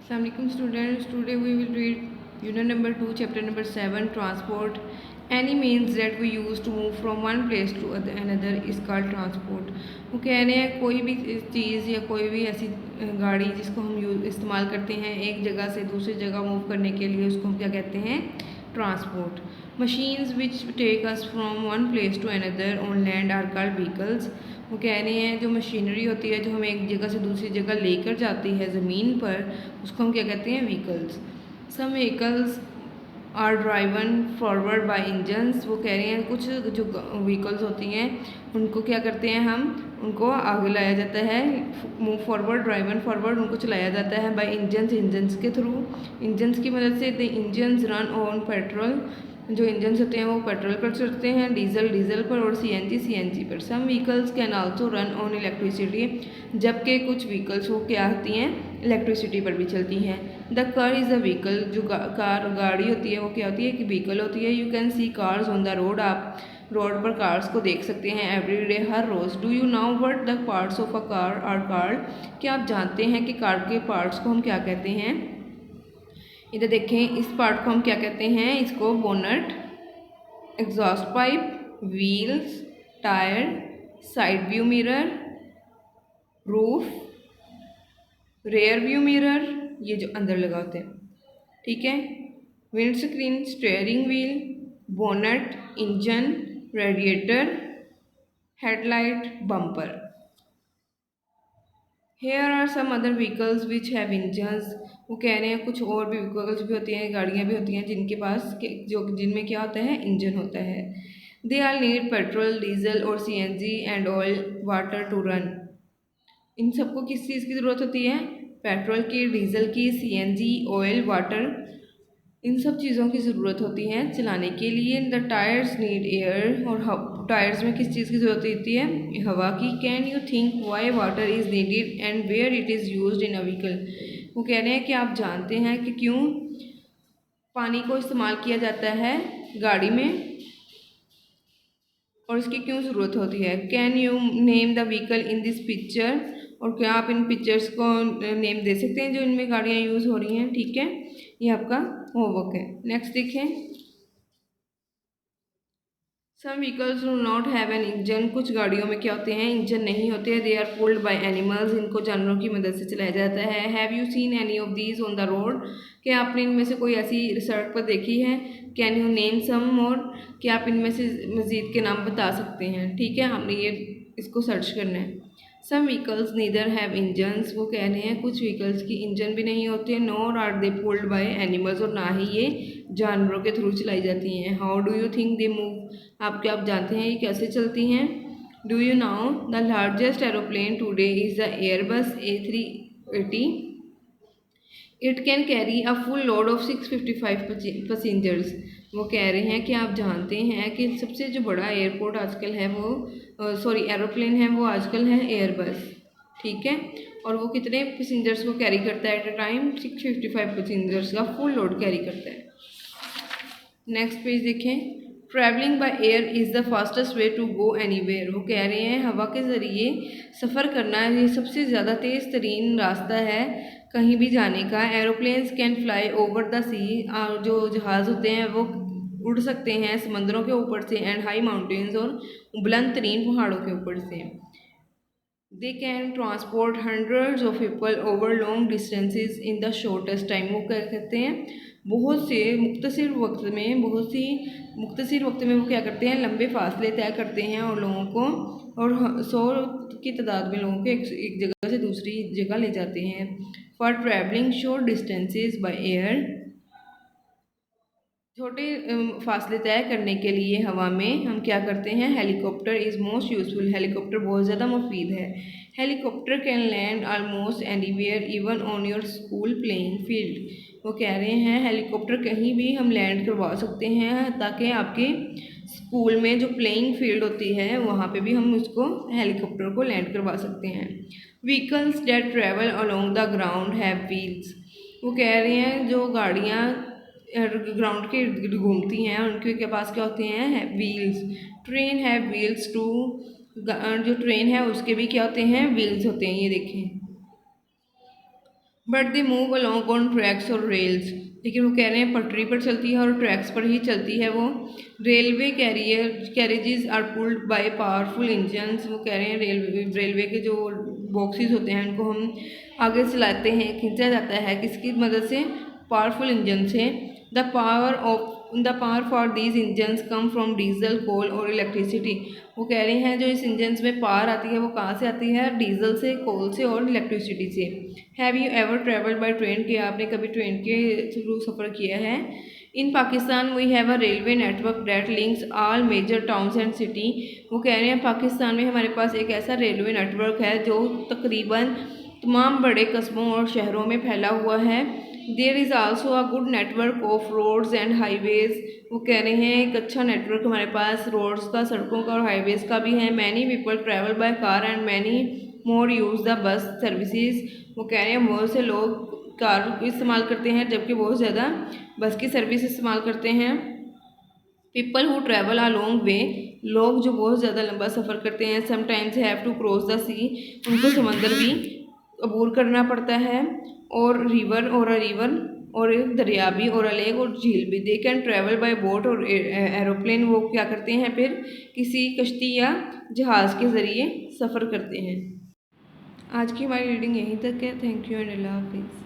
Assalamualaikum students. Today we will read unit number 2, chapter number 7, transport. Any means that we use to move from one place to another is called transport. वो कह रहे हैं कोई भी चीज़ या कोई भी ऐसी गाड़ी जिसको हम इस्तेमाल करते हैं एक जगह से दूसरी जगह मूव करने के लिए, उसको हम क्या कहते हैं? Transport. Machines which take us from one place to another on land are called vehicles. वो कह रहे हैं जो मशीनरी होती है जो हमें एक जगह से दूसरी जगह लेकर जाती है ज़मीन पर, उसको हम क्या कहते हैं? Vehicles. Some vehicles are driven forward by engines. वो कह रहे हैं कुछ जो व्हीकल्स होती हैं उनको क्या करते हैं हम? उनको आगे लाया जाता है. मूव फॉरवर्ड, ड्राइवन फॉरवर्ड, उनको चलाया जाता है बाय इंजन्स के थ्रू. इंजन्स की मदद से. The engines run on petrol. जो इंजन्स होते हैं वो पेट्रोल पर चलते हैं, डीजल पर और सीएनजी पर. Some vehicles can also run on electricity. जबकि कुछ व्हीकल्स वो क्या होती हैं? इलेक्ट्रिसिटी पर भी चलती हैं. The car is a vehicle. जो गाड़ी होती है वो क्या होती है? कि व्हीकल होती है. You can see cars on the road. आप रोड पर कार्स को देख सकते हैं एवरी डे, हर रोज़. Do you know what the parts of a car are called. क्या आप जानते हैं कि कार के पार्ट्स को हम क्या कहते हैं? इधर देखें, इस पार्ट को हम क्या कहते हैं? इसको bonnet, exhaust pipe, wheels, tyre, side view mirror, roof, rear view mirror, ये जो अंदर लगा होते हैं, ठीक है. Windscreen, steering wheel, bonnet, engine, radiator, headlight, bumper. Here are some other vehicles which have engines. वो कह रहे हैं कुछ और भी व्हीकल्स भी होती हैं, गाड़ियाँ भी होती हैं जिनके पास जो जिनमें क्या होता है? इंजन होता है. They are need petrol, diesel और CNG and oil, water to run. इन सबको किस चीज़ की ज़रूरत होती है? पेट्रोल की, डीजल की, सीएनजी, ऑयल, वाटर, इन सब चीज़ों की ज़रूरत होती है चलाने के लिए. The tyres need air. और टायर्स में किस चीज़ की ज़रूरत होती है? हवा की. Can you think why water is needed and where it is used in a vehicle. वो कह रहे हैं कि आप जानते हैं कि क्यों पानी को इस्तेमाल किया जाता है गाड़ी में और इसकी क्यों ज़रूरत होती है. Can you name the vehicle in this picture. और क्या आप इन पिक्चर्स को नेम दे सकते हैं जो इनमें गाड़ियाँ यूज़ हो रही हैं? ठीक है, ये आपका होमवर्क है. नेक्स्ट देखें. Some vehicles do not have an engine. कुछ गाड़ियों में क्या होते हैं? इंजन नहीं होते. They are pulled by animals. इनको जानवरों की मदद से चलाया जाता है. Have you seen any of these on the road. क्या आपने इनमें से कोई ऐसी सड़क पर देखी है? कैन यू नेम सम मोर. क्या आप इनमें से मज़ीद के नाम बता सकते हैं? ठीक है, हमने ये इसको सर्च करना है. सम व्हीकल्स नीदर हैव इंजन्स. वो कह रहे हैं कुछ व्हीकल्स की इंजन भी नहीं होते. Nor are they pulled by animals. और ना ही ये जानवरों के थ्रू चलाई जाती हैं. How do you think they move. आप जानते हैं ये कैसे चलती हैं? Do you know the largest aeroplane today is the Airbus A380. It can carry a full load of 655 passengers. वो कह रहे हैं कि आप जानते हैं कि सबसे जो बड़ा एयरपोर्ट आजकल है वो एरोप्लेन है वो आजकल है एयरबस. ठीक है, और वो कितने पैसेंजर्स को कैरी करता है एट अ टाइम? 655 पैसेंजर्स का फुल लोड कैरी करता है. नेक्स्ट पेज देखें. Travelling by air is the fastest way to go anywhere. वो कह रहे हैं हवा के ज़रिए सफ़र करना ये सबसे ज़्यादा तेज़ तरीन रास्ता है कहीं भी जाने का. Aeroplanes can fly over the sea. जो जहाज़ होते हैं वो उड़ सकते हैं समंदरों के ऊपर से. And high mountains. और बुलंद तरीन पहाड़ों के ऊपर से. They can transport hundreds of people over long distances in the shortest time. वो क्या कहते हैं? बहुत से मुख्तसर वक्त में वो क्या करते हैं? लंबे फासले तय करते हैं और लोगों को और 100 की तादाद में लोगों को एक जगह से दूसरी जगह ले जाते हैं. For travelling short distances by air. छोटे फासले तय करने के लिए हवा में हम क्या करते हैं? Helicopter is most useful. Helicopter बहुत ज़्यादा मुफीद है. Helicopter can land almost anywhere even on your school playing field. वो कह रहे हैं हेलीकॉप्टर कहीं भी हम लैंड करवा सकते हैं ताकि आपके स्कूल में जो प्लेइंग फील्ड होती है वहाँ पे भी हम उसको हेलीकॉप्टर को लैंड करवा सकते हैं. Vehicles that travel along the ground have wheels. वो कह रहे हैं जो गाड़ियाँ ग्राउंड के इर्द गिर्द घूमती हैं उनके पास क्या होते हैं? व्हील्स. ट्रेन है व्हील्स टू. जो ट्रेन है उसके भी क्या होते हैं? व्हील्स होते हैं. ये देखें, but they move along on tracks और रेल्स, लेकिन वो कह रहे हैं पटरी पर चलती है और ट्रैक्स पर ही चलती है वो। Railway carriages are pulled by powerful engines, वो कह रहे हैं रेलवे के जो बॉक्सेस होते हैं उनको हम आगे चलाते हैं, खींचा जाता है किसकी मदद से, पावरफुल इंजन से। The power for these engines come from diesel coal और इलेक्ट्रिसिटी, वो कह रहे हैं जो इस इंजन्स में पावर आती है वो कहाँ से आती है, डीजल से, कोल से और इलेक्ट्रिसिटी से। Have you ever travelled by train, कि आपने कभी ट्रेन के थ्रू सफ़र किया है। In Pakistan we have a railway network that links all major towns and city, वो कह रहे हैं पाकिस्तान में हमारे पास एक ऐसा रेलवे नेटवर्क है जो तकरीबन तमाम बड़े कस्बों और शहरों में फैला हुआ है। There is also a good network of roads and highways, वो कह रहे हैं एक अच्छा नेटवर्क हमारे पास रोड्स का, सड़कों का और हाईवेज़ का भी है। Many people travel by car and many more use the bus services, वो कह रहे हैं बहुत से लोग कार को इस्तेमाल करते हैं जबकि बहुत ज़्यादा बस की सर्विस इस्तेमाल करते हैं। People who travel a long way, लोग जो बहुत ज़्यादा लंबा सफ़र करते हैं, sometimes have to cross the sea, उनको समंदर भी अबूर करना पड़ता है। और रिवर और एक दरिया भी, और लेक और झील भी। They can travel by boat और एरोप्लेन, वो क्या करते हैं फिर किसी कश्ती या जहाज़ के ज़रिए सफ़र करते हैं। आज की हमारी रीडिंग यहीं तक है। थैंक यू एंड अल्लाह हाफिज़।